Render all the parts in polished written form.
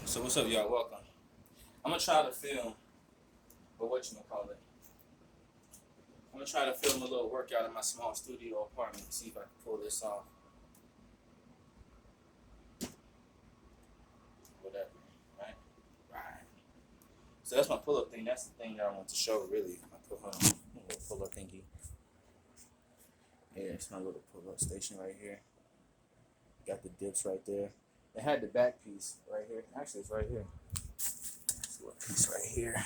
So what's up, y'all? Welcome. I'm gonna try to film, but whatchamacallit. I'm gonna try to film a little workout in my small studio apartment. See if I can pull this off. Whatever, right? Right. So that's my pull-up thing. That's the thing that I want to show, really. My little pull-up thingy. Yeah, it's my little pull-up station right here. Got the dips right there. It had the back piece right here. Actually, it's right here. This little piece right here.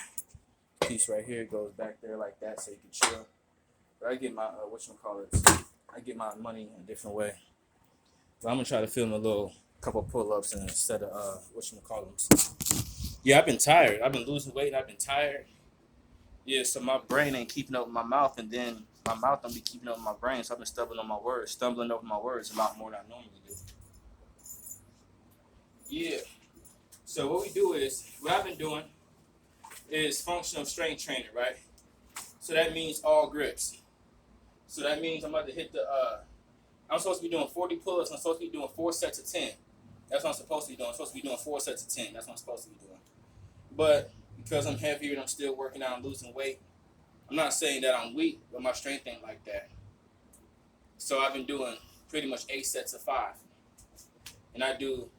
Piece right here goes back there like that, so you can chill. But I get my I get my money a different way. So I'm gonna try to film a little couple pull-ups instead of Yeah, I've been tired. I've been losing weight. And I've been tired. Yeah, so my brain ain't keeping up with my mouth, and then my mouth don't be keeping up with my brain. So I've been stumbling over my words a lot more than I normally do. Yeah. So what I've been doing is functional strength training, right? So that means all grips. So that means I'm about to hit I'm supposed to be doing 40 pull-ups. I'm supposed to be doing 4 sets of 10. That's what I'm supposed to be doing. I'm supposed to be doing 4 sets of 10. That's what I'm supposed to be doing. But because I'm heavier and I'm still working out and losing weight, I'm not saying that I'm weak, but my strength ain't like that. So I've been doing pretty much 8 sets of 5. And I do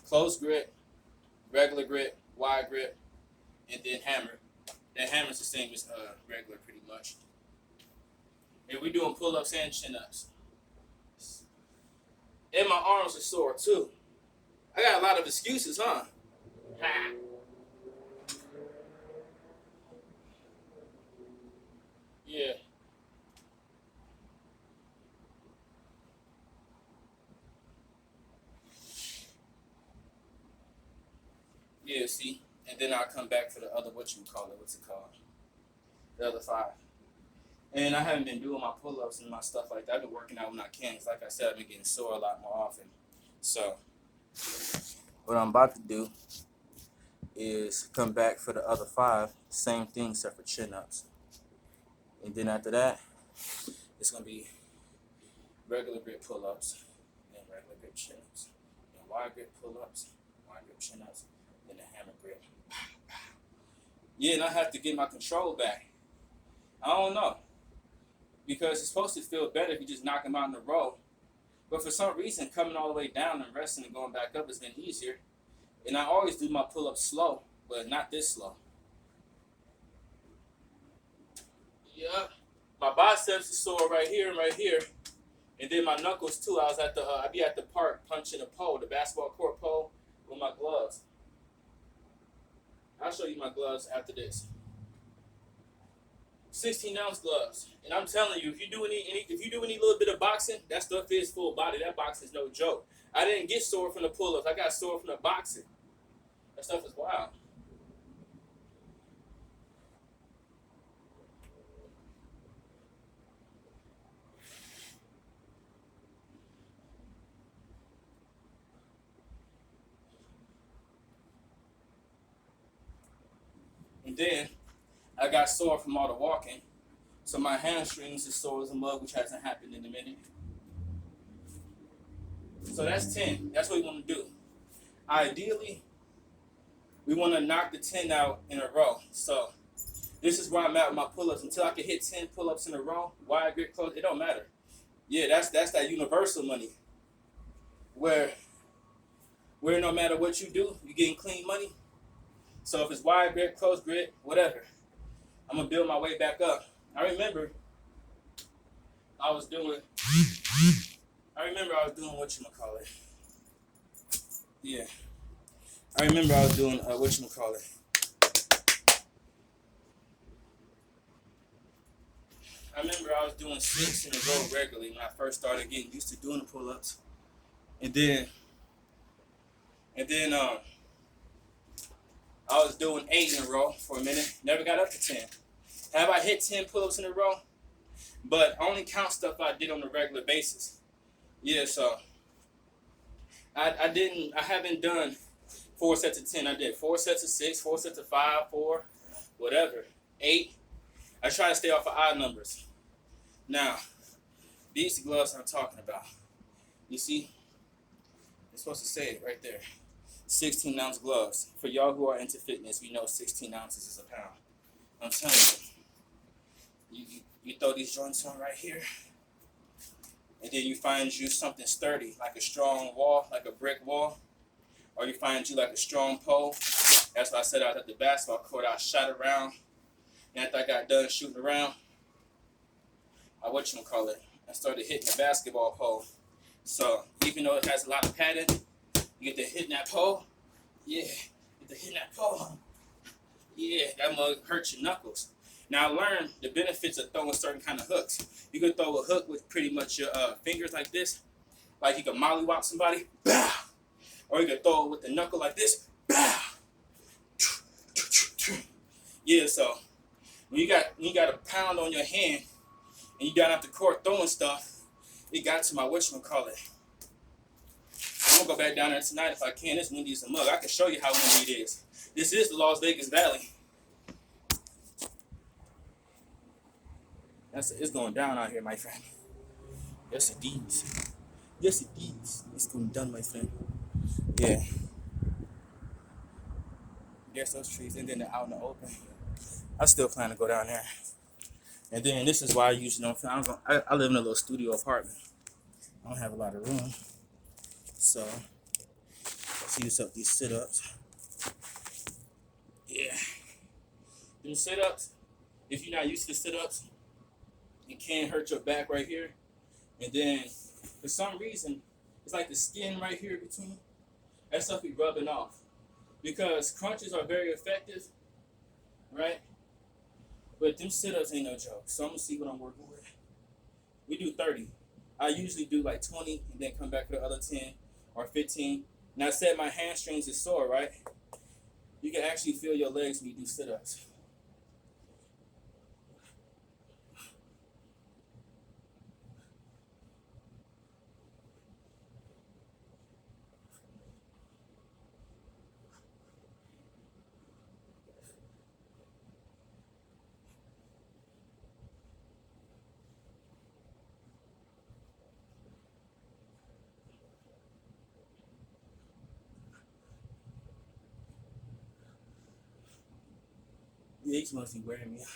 close grip, regular grip, wide grip, and then hammer. That hammer's the same as regular pretty much. And we're doing pull-ups and chin-ups. And my arms are sore too. I got a lot of excuses, huh? Yeah. Yeah, see? And then I'll come back for the other, what's it called? The other 5. And I haven't been doing my pull-ups and my stuff like that. I've been working out when I can. Because like I said, I've been getting sore a lot more often. So, what I'm about to do is come back for the other 5. Same thing except for chin-ups. And then after that, it's going to be regular grip pull-ups. And regular grip chin-ups. And wide grip pull-ups. Wide grip chin-ups. And the hammer grip. Yeah, and I have to get my control back. I don't know. Because it's supposed to feel better if you just knock them out in a row. But for some reason, coming all the way down and resting and going back up has been easier. And I always do my pull-ups slow, but not this slow. Yeah. My biceps is sore right here and right here. And then my knuckles too. I be at the park punching a pole, the basketball court pole, with my gloves. I'll show you my gloves after this. 16-ounce gloves, and I'm telling you, if you do any little bit of boxing, that stuff is full body. That boxing is no joke. I didn't get sore from the pull-ups. I got sore from the boxing. That stuff is wild. And then I got sore from all the walking, so my hamstrings is sore as a mug, which hasn't happened in a minute. So that's 10. That's what we want to do. Ideally, we want to knock the 10 out in a row. So this is where I'm at with my pull-ups. Until I can hit 10 pull-ups in a row, wide grip close, it don't matter. Yeah, that's that universal money. Where no matter what you do, you're getting clean money. So if it's wide grip, close grip, whatever, I'm gonna build my way back up. I remember I was doing whatchamacallit. Yeah. I remember I was doing whatchamacallit. I remember I was doing 6 in a row regularly when I first started getting used to doing the pull-ups. And then I was doing 8 in a row for a minute. Never got up to 10. Have I hit 10 pull-ups in a row? But I only count stuff I did on a regular basis. Yeah, so I haven't done 4 sets of 10. I did 4 sets of 6, 4 sets of 5, 4, whatever. 8. I try to stay off of odd numbers. Now, these gloves I'm talking about. You see? It's supposed to say it right there. 16-ounce gloves. For y'all who are into fitness, we know 16 ounces is a pound. I'm telling you throw these joints on right here, and then you find you something sturdy, like a strong wall, like a brick wall, or you find you like a strong pole. That's why I said I was at the basketball court. I shot around, and after I got done shooting around, I started hitting the basketball pole. So even though it has a lot of padding, you get to hitting that pole. Yeah, get to hitting that pole. Yeah, that mug hurts your knuckles. Now I learned the benefits of throwing certain kind of hooks. You can throw a hook with pretty much your fingers like this, like you can mollywop somebody, bow. Or you can throw it with the knuckle like this, bow. Yeah, so when you got a pound on your hand and you got out the court throwing stuff, it got to my whatchamacallit. I'm gonna go back down there tonight if I can. It's windy as a mug. I can show you how windy it is. This is the Las Vegas Valley. It's going down out here, my friend. Yes, it is. Yes, it is. It's going down, my friend. Yeah. There's those trees, and then they're out in the open. I still plan to go down there. And then this is why I usually don't feel. I live in a little studio apartment. I don't have a lot of room, so let's use up these sit-ups. Yeah. Them sit-ups, if you're not used to the sit-ups, it can hurt your back right here. And then, for some reason, it's like the skin right here between, that stuff be rubbing off. Because crunches are very effective, right? But them sit-ups ain't no joke. So I'm going to see what I'm working with. We do 30. I usually do like 20 and then come back to the other 10 or 15. Now I said my hamstrings is sore, right? You can actually feel your legs when you do sit-ups. These must be wearing me out.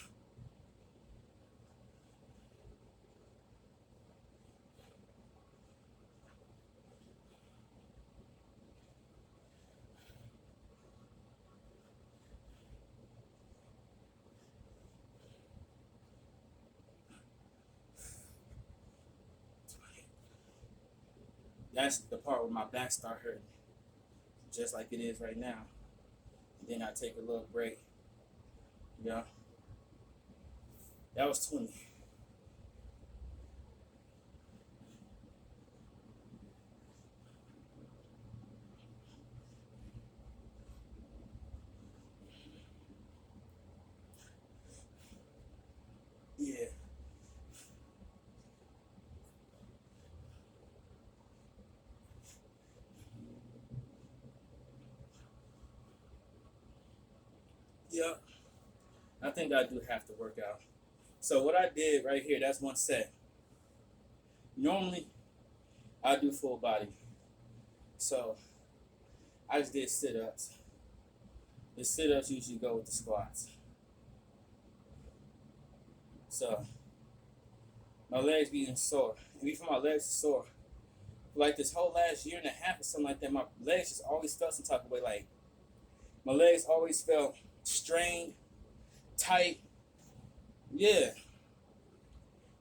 That's the part where my back start hurting, just like it is right now. And then I take a little break. Yeah. That was 20. Yeah. Yeah. I think I do have to work out. So what I did right here, that's one set. Normally, I do full body. So I just did sit-ups. The sit-ups usually go with the squats. So my legs being sore. And before my legs are sore, for like this whole last year and a half or something like that, my legs just always felt some type of way. Like my legs always felt strained, tight. Yeah.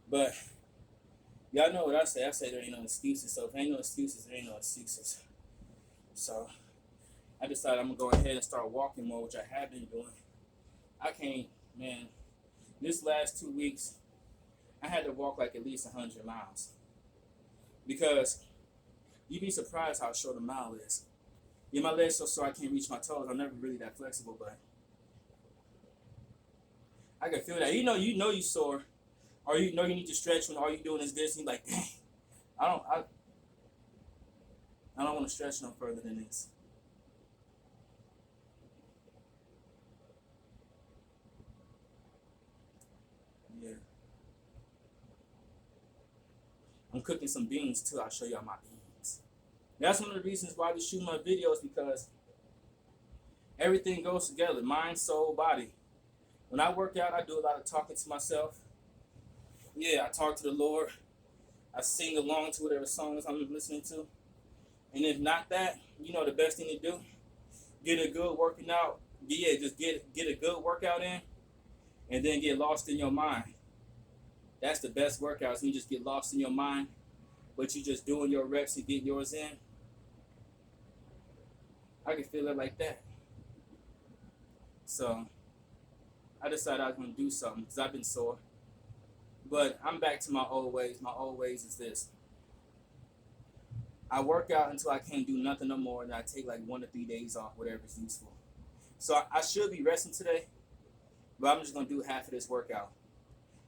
But y'all know what I say. I say there ain't no excuses. So if there ain't no excuses, there ain't no excuses. So I decided I'm gonna go ahead and start walking more, which I have been doing. I can't, man. This last 2 weeks, I had to walk like at least 100 miles. Because you'd be surprised how short a mile is. Yeah, my legs so sore I can't reach my toes. I'm never really that flexible, but I can feel that. You know you sore, or you know you need to stretch when all you're doing is this. And you're like, dang, I don't want to stretch no further than this. Yeah. I'm cooking some beans too. I'll show y'all my beans. That's one of the reasons why I be shooting my videos, because Everything goes together, mind, soul, body. When I work out, I do a lot of talking to myself. Yeah, I talk to the Lord. I sing along to whatever songs I'm listening to. And if not that, the best thing to do, get a good working out. Yeah, just get a good workout in, and then get lost in your mind. That's the best workouts. You just get lost in your mind, but you just doing your reps and get yours in. I can feel it like that. So I decided I was going to do something because I've been sore. But I'm back to my old ways. My old ways is this. I work out until I can't do nothing no more, and I take like 1 to 3 days off, whatever is useful. So I should be resting today, but I'm just going to do half of this workout.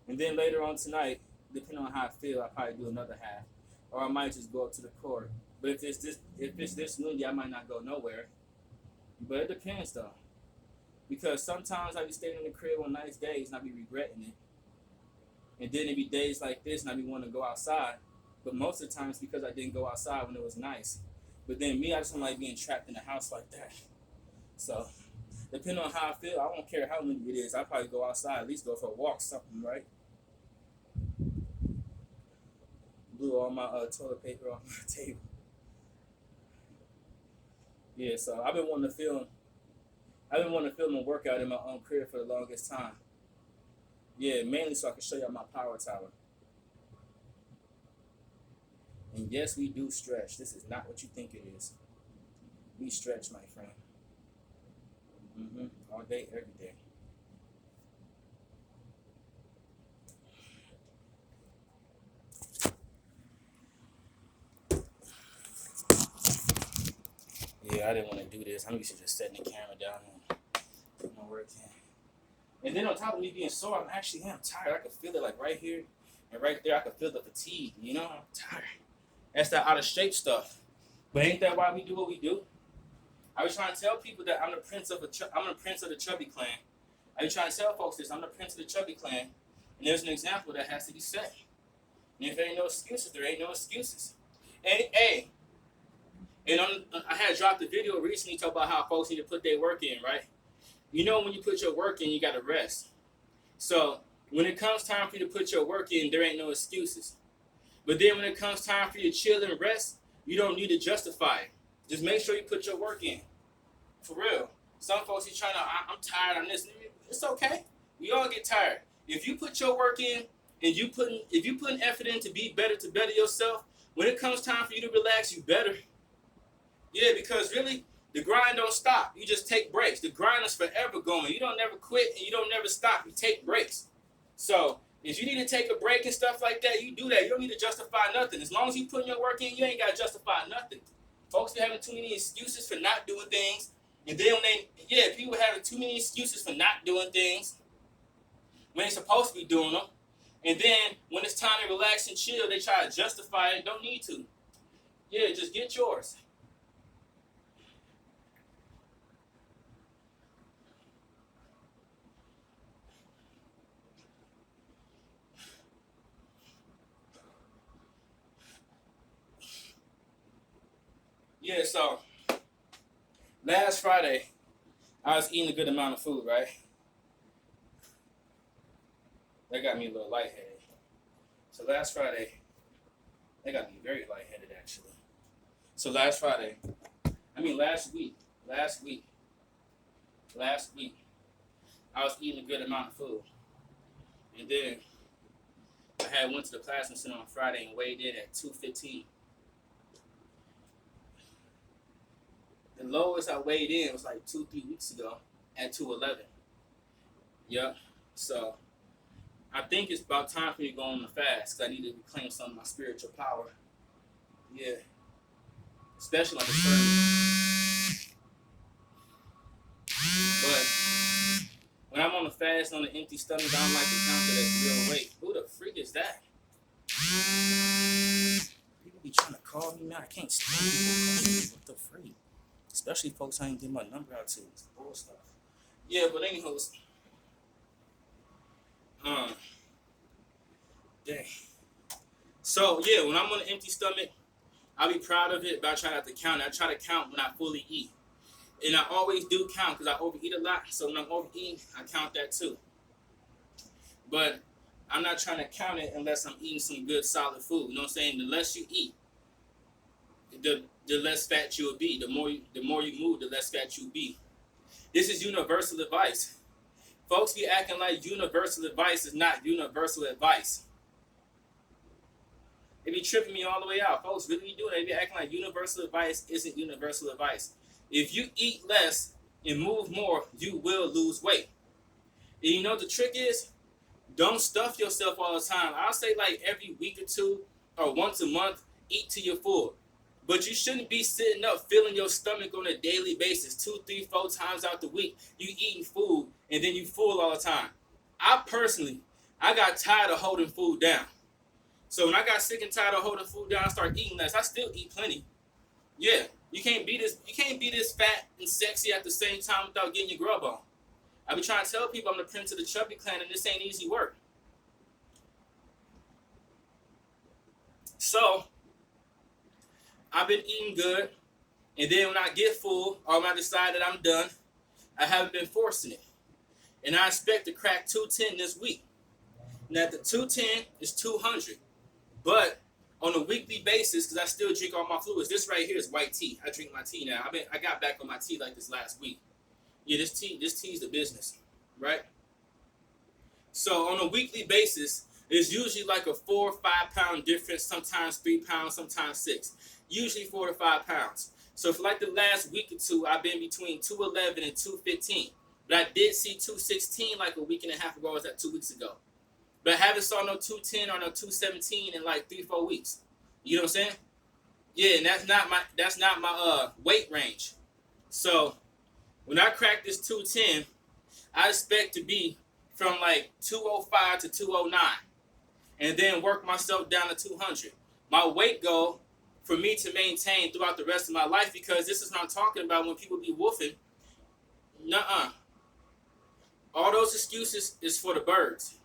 And then later on tonight, depending on how I feel, I'll probably do another half. Or I might just go up to the court. But if it's this windy, I might not go nowhere. But it depends though. Because sometimes I be staying in the crib on nice days and I be regretting it. And then it be days like this and I be wanting to go outside. But most of the time it's because I didn't go outside when it was nice. But then me, I just don't like being trapped in the house like that. So, depending on how I feel, I don't care how windy it is. I'll probably go outside, at least go for a walk, something, right? Blew all my toilet paper off my table. Yeah, so I've been wanting to film a workout in my own crib for the longest time. Yeah, mainly so I can show y'all my power tower. And yes, we do stretch. This is not what you think it is. We stretch, my friend. All day, every day. Yeah, I didn't want to do this. I'm used to just setting the camera down and putting my work in. And then on top of me being sore, I'm tired. I can feel it like right here and right there. I can feel the fatigue. I'm tired. That's that out of shape stuff. But ain't that why we do what we do? I was trying to tell people that I'm the prince of the chubby clan. I was trying to tell folks this. I'm the prince of the chubby clan, and there's an example that has to be set. And if there ain't no excuses, there ain't no excuses. And I had dropped a video recently talking about how folks need to put their work in, right? When you put your work in, you got to rest. So when it comes time for you to put your work in, there ain't no excuses. But then when it comes time for you to chill and rest, you don't need to justify it. Just make sure you put your work in. For real. Some folks, I'm tired on this. It's okay. We all get tired. If you put your work in and if you put effort in to better yourself, when it comes time for you to relax, you better. Yeah, because really, the grind don't stop. You just take breaks. The grind is forever going. You don't never quit and you don't never stop. You take breaks. So if you need to take a break and stuff like that, you do that. You don't need to justify nothing. As long as you put your work in, you ain't got to justify nothing. Folks be having too many excuses for not doing things. And then people having too many excuses for not doing things when they're supposed to be doing them. And then when it's time to relax and chill, they try to justify it. Don't need to. Yeah, just get yours. Yeah, so last Friday, I was eating a good amount of food, right? That got me a little lightheaded. So last Friday, that got me very lightheaded, actually. So last week, I was eating a good amount of food. And then I went to the plasma center on Friday and weighed in at 215. The lowest I weighed in was like 2-3 weeks ago at 211. Yep. So I think it's about time for me to go on the fast because I need to reclaim some of my spiritual power. Yeah. Especially on the sermon. But when I'm on the fast on the empty stomach, I don't like to count it as real weight. Who the freak is that? People be trying to call me, man. I can't stand people calling me. What the freak? Especially folks I ain't get my number out to. It's bull stuff. Yeah, but anyways. Dang. So, yeah, when I'm on an empty stomach, I'll be proud of it, but I try not to count it. I try to count when I fully eat. And I always do count because I overeat a lot. So when I'm overeating, I count that too. But I'm not trying to count it unless I'm eating some good solid food. You know what I'm saying? The less you eat, the less fat you'll be. The more you move, the less fat you'll be. This is universal advice. Folks be acting like universal advice is not universal advice. They be tripping me all the way out. Folks really be doing it. They be acting like universal advice isn't universal advice. If you eat less and move more, you will lose weight. And you know what the trick is? Don't stuff yourself all the time. I'll say like every week or two or once a month, eat till you're full. But you shouldn't be sitting up filling your stomach on a daily basis, 2, 3, 4 times out the week. You eating food and then you full all the time. I got tired of holding food down. So when I got sick and tired of holding food down, I started eating less. I still eat plenty. Yeah, you can't be this fat and sexy at the same time without getting your grub on. I be trying to tell people I'm the prince of the chubby clan, and this ain't easy work. So I've been eating good, and then when I get full, or when I decide that I'm done, I haven't been forcing it. And I expect to crack 210 this week. Now the 210 is 200, but on a weekly basis, because I still drink all my fluids. This right here is white tea. I drink my tea now. I got back on my tea like this last week. Yeah, this tea is the business, right? So on a weekly basis, it's usually like a 4 or 5 pound difference, sometimes 3 pounds, sometimes 6. Usually 4 to 5 pounds. So for like the last week or two, I've been between 211 and 215. But I did see 216 like a week and a half ago. Or was that 2 weeks ago? But I haven't saw no 210 or no 217 in like 3-4 weeks. You know what I'm saying? Yeah, and that's not my weight range. So when I crack this 210, I expect to be from like 205 to 209, and then work myself down to 200. My weight goal for me to maintain throughout the rest of my life, because this is what I'm talking about when people be woofing. Nuh-uh. All those excuses is for the birds.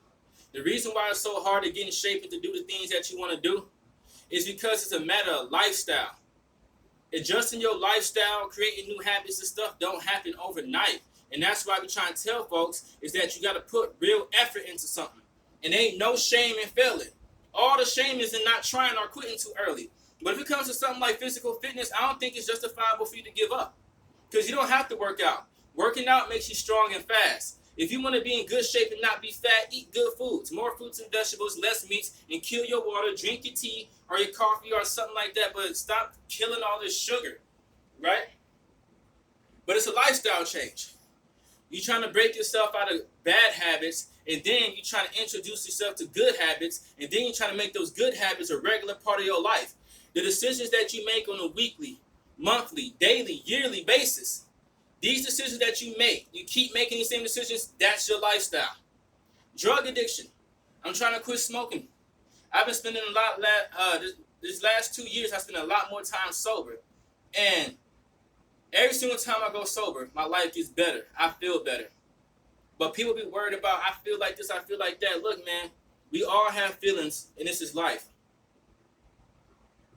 The reason why it's so hard to get in shape and to do the things that you want to do is because it's a matter of lifestyle. Adjusting your lifestyle, creating new habits and stuff don't happen overnight. And that's why we try to tell folks is that you got to put real effort into something. And ain't no shame in failing. All the shame is in not trying or quitting too early. But if it comes to something like physical fitness, I don't think it's justifiable for you to give up. Because you don't have to work out. Working out makes you strong and fast. If you want to be in good shape and not be fat, eat good foods. More fruits and vegetables, less meats, and kill your water, drink your tea or your coffee or something like that. But stop killing all this sugar, right? But it's a lifestyle change. You're trying to break yourself out of bad habits, and then you're trying to introduce yourself to good habits, and then you're trying to make those good habits a regular part of your life. The decisions that you make on a weekly, monthly, daily, yearly basis, these decisions that you make, you keep making these same decisions, that's your lifestyle. Drug addiction. I'm trying to quit smoking. I've been spending a lot, this last 2 years, I spent a lot more time sober. And every single time I go sober, my life gets better. I feel better. But people be worried about, I feel like this, I feel like that. Look, man, we all have feelings, and this is life.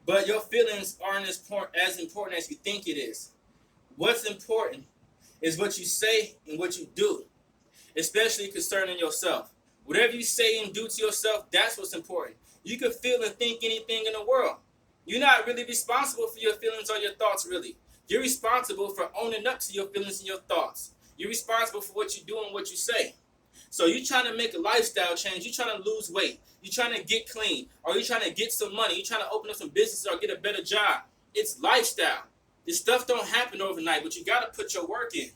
But your feelings aren't as important as you think it is. What's important is what you say and what you do, especially concerning yourself. Whatever you say and do to yourself, that's what's important. You can feel and think anything in the world. You're not really responsible for your feelings or your thoughts, really. You're responsible for owning up to your feelings and your thoughts. You're responsible for what you do and what you say. So you're trying to make a lifestyle change. You're trying to lose weight. You're trying to get clean. Or you're trying to get some money. You're trying to open up some businesses or get a better job. It's lifestyle. This stuff don't happen overnight, but you got to put your work in.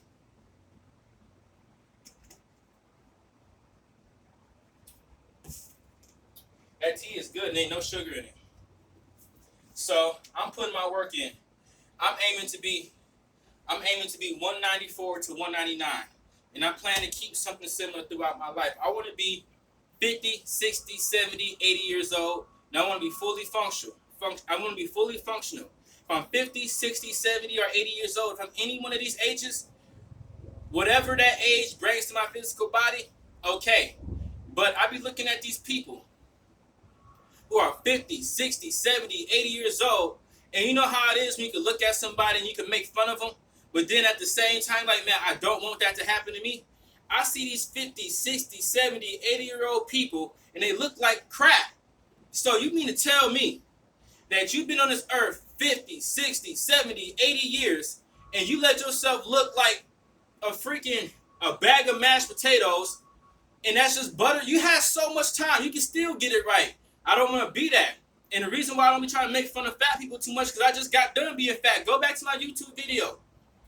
That tea is good and ain't no sugar in it. So I'm putting my work in. I'm aiming to be 194 to 199. And I plan to keep something similar throughout my life. I want to be 50, 60, 70, 80 years old. And I want to be fully functional. I want to be fully functional. If I'm 50, 60, 70, or 80 years old, if I'm any one of these ages, whatever that age brings to my physical body, okay. But I be looking at these people who are 50, 60, 70, 80 years old, and you know how it is when you can look at somebody and you can make fun of them, But then at the same time, like, man, I don't want that to happen to me. I see these 50, 60, 70, 80-year-old people, and they look like crap. So you mean to tell me that you've been on this earth 50, 60, 70, 80 years, and you let yourself look like a bag of mashed potatoes, and that's just butter? You have so much time. You can still get it right. I don't want to be that. And the reason why I don't be trying to make fun of fat people too much, because I just got done being fat. Go back to my YouTube video.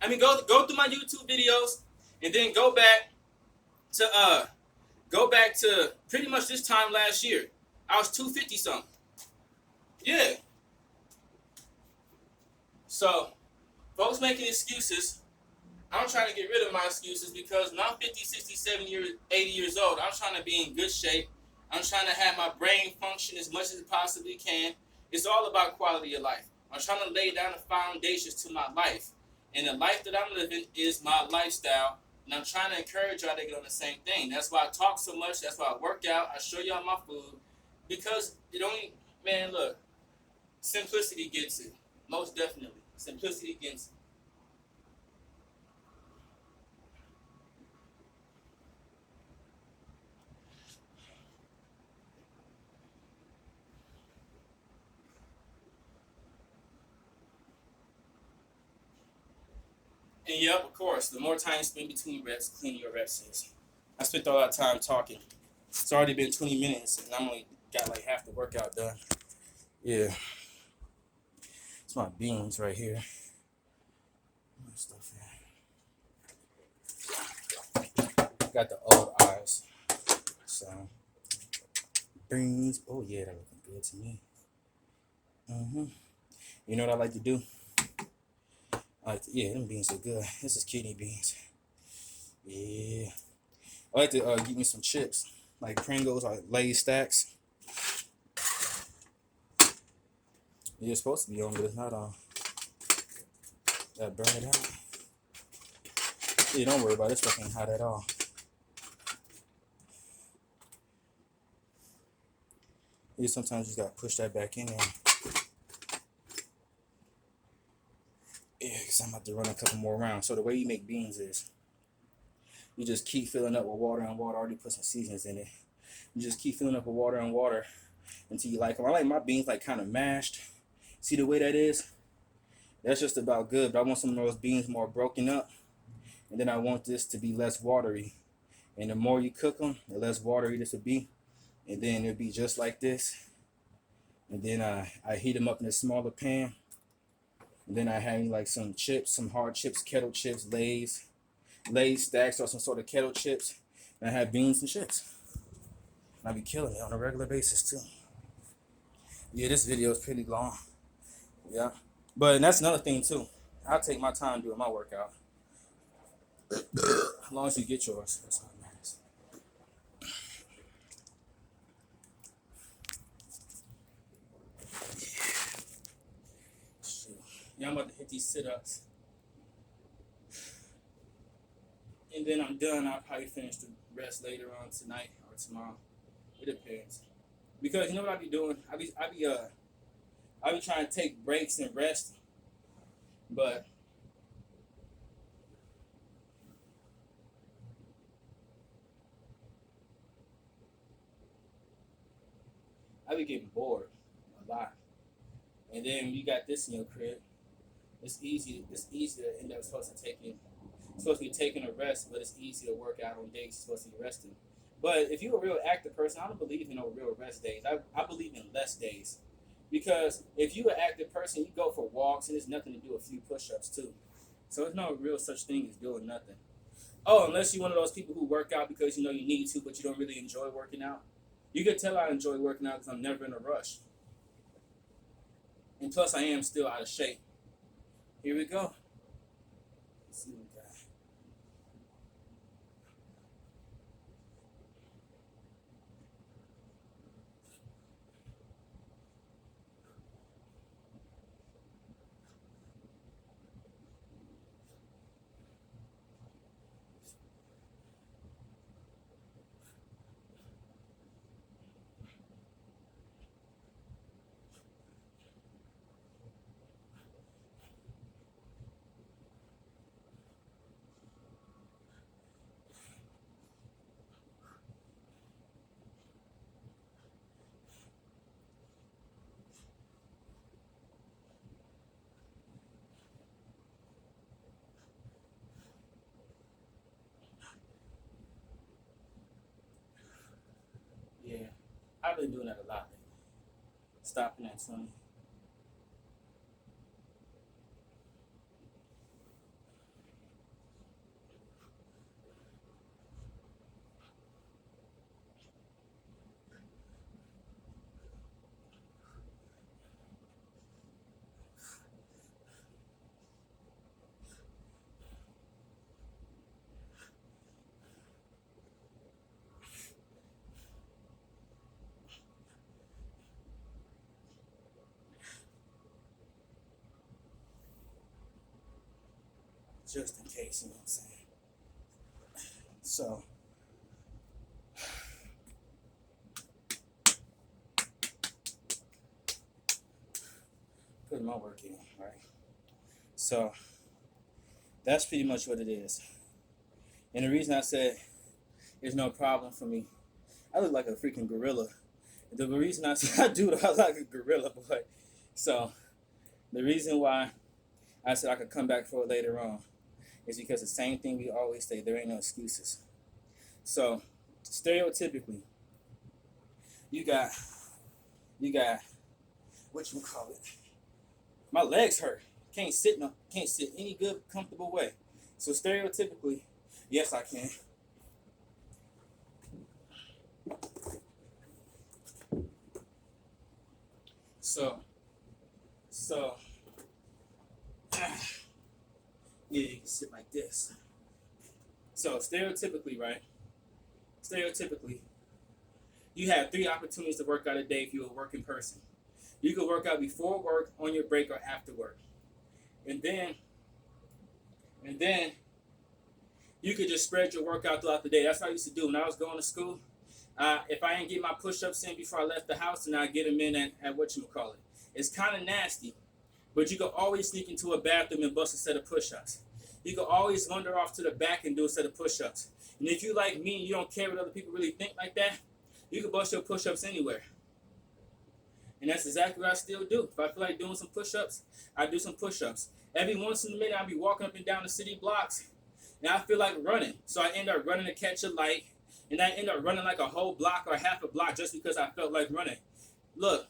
Go through my YouTube videos, and then go back to pretty much this time last year. I was 250 something. Yeah. So, folks making excuses. I'm trying to get rid of my excuses, because when I'm 50, 60, 70 years, 80 years old, I'm trying to be in good shape. I'm trying to have my brain function as much as it possibly can. It's all about quality of life. I'm trying to lay down the foundations to my life. And the life that I'm living is my lifestyle. And I'm trying to encourage y'all to get on the same thing. That's why I talk so much. That's why I work out. I show y'all my food. Because it only, man, look, simplicity gets it. Most definitely. Simplicity gets it. And yep, of course, the more time you spend between reps, the cleaner your reps is. I spent all that time talking. It's already been 20 minutes, and I'm only got like half the workout done. Yeah. It's my beans right here. Stuff here. Got the old eyes. So, beans. Oh, yeah, that looking good to me. You know what I like to do? Yeah, them beans are good. This is kidney beans. Yeah. I like to get me some chips, like Pringles or Lay's stacks. You're supposed to be on, but it's not on. That burn it out. Yeah, don't worry about it. This stuff ain't hot at all. Yeah, sometimes you just gotta push that back in there. Yeah, because I'm about to run a couple more rounds. So the way you make beans is you just keep filling up with water and water. I already put some seasonings in it. You just keep filling up with water and water until you like them. I like my beans like kind of mashed. See the way that is? That's just about good. But I want some of those beans more broken up. And then I want this to be less watery. And the more you cook them, the less watery this will be. And then it'll be just like this. And then I heat them up in a smaller pan. And then I have like some chips, some hard chips, kettle chips, Lay's stacks, or some sort of kettle chips. And I have beans and chips. And I be killing it on a regular basis too. Yeah, this video is pretty long. Yeah. But that's another thing too. I'll take my time doing my workout. As long as you get yours, that's all that matters. Yeah, I'm about to hit these sit-ups. And then I'm done. I'll probably finish the rest later on tonight or tomorrow. It depends. Because you know what I be doing? I be trying to take breaks and rest. But I be getting bored a lot. And then you got this in your crib. It's easy to end up supposed to be taking a rest, but it's easy to work out on days you're supposed to be resting. But if you're a real active person, I don't believe in no real rest days. I believe in less days. Because if you're an active person, you go for walks, and there's nothing to do a few push-ups too. So there's no real such thing as doing nothing. Oh, unless you're one of those people who work out because you know you need to, but you don't really enjoy working out. You can tell I enjoy working out because I'm never in a rush. And plus, I am still out of shape. Here we go. Let's see what we got. stopping at 20. Just in case, you know what I'm saying? So, putting my work in, right? So, that's pretty much what it is. And the reason I said there's no problem for me, I look like a freaking gorilla. The reason I said I do it, I look like a gorilla, boy. So, the reason why I said I could come back for it later on is because the same thing we always say, there ain't no excuses. So, stereotypically, you got, what you call it? My legs hurt. Can't sit any good, comfortable way. So stereotypically, yes, I can. So, yeah, you can sit like this. So stereotypically, right? Stereotypically, you have 3 opportunities to work out a day if you're a working person. You can work out before work, on your break, or after work. And then you could just spread your workout throughout the day. That's what I used to do when I was going to school. If I didn't get my push-ups in before I left the house, then I get them in at whatchamacallit. It's kind of nasty, but you can always sneak into a bathroom and bust a set of push-ups. You can always wander off to the back and do a set of push-ups. And if you like me and you don't care what other people really think like that, you can bust your push-ups anywhere. And that's exactly what I still do. If I feel like doing some push-ups, I do some push-ups. Every once in a minute, I'll be walking up and down the city blocks, and I feel like running. So I end up running to catch a light, and I end up running like a whole block or half a block just because I felt like running. Look,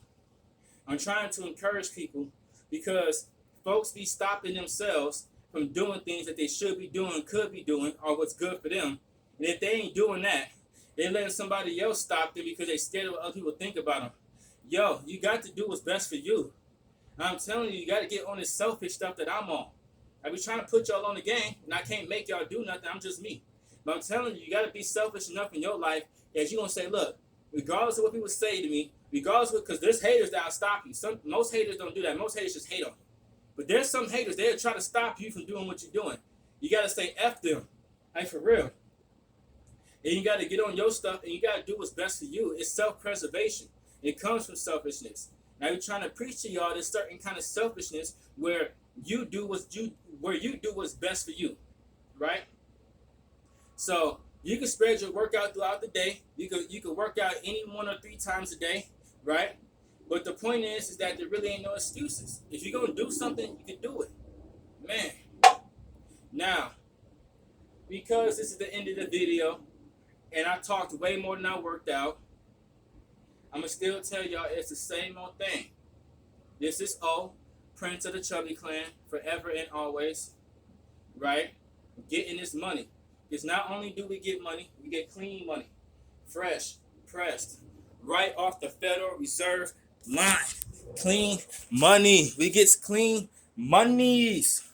I'm trying to encourage people because folks be stopping themselves from doing things that they should be doing, could be doing, or what's good for them. And if they ain't doing that, they're letting somebody else stop them because they're scared of what other people think about them. Yo, you got to do what's best for you. I'm telling you, you got to get on this selfish stuff that I'm on. I be trying to put y'all on the game, and I can't make y'all do nothing. I'm just me. But I'm telling you, you got to be selfish enough in your life that you're going to say, look, regardless of what people say to me, regardless of, because there's haters that'll stop you. Most haters don't do that. Most haters just hate on you. But there's some haters, they'll try to stop you from doing what you're doing. You got to say F them. Like, for real. And you got to get on your stuff, and you got to do what's best for you. It's self-preservation. It comes from selfishness. Now you're trying to preach to y'all this certain kind of selfishness where you do what's best for you, right? So you can spread your workout throughout the day. You could work out any 1 or 3 times a day, right? But the point is that there really ain't no excuses. If you're gonna do something, you can do it, man. Now, because this is the end of the video, and I talked way more than I worked out, I'm going to still tell y'all it's the same old thing. This is O, Prince of the Chubby Clan, forever and always, right? Getting this money. Because not only do we get money, we get clean money. Fresh, pressed, right off the Federal Reserve line. Clean money. We get clean monies.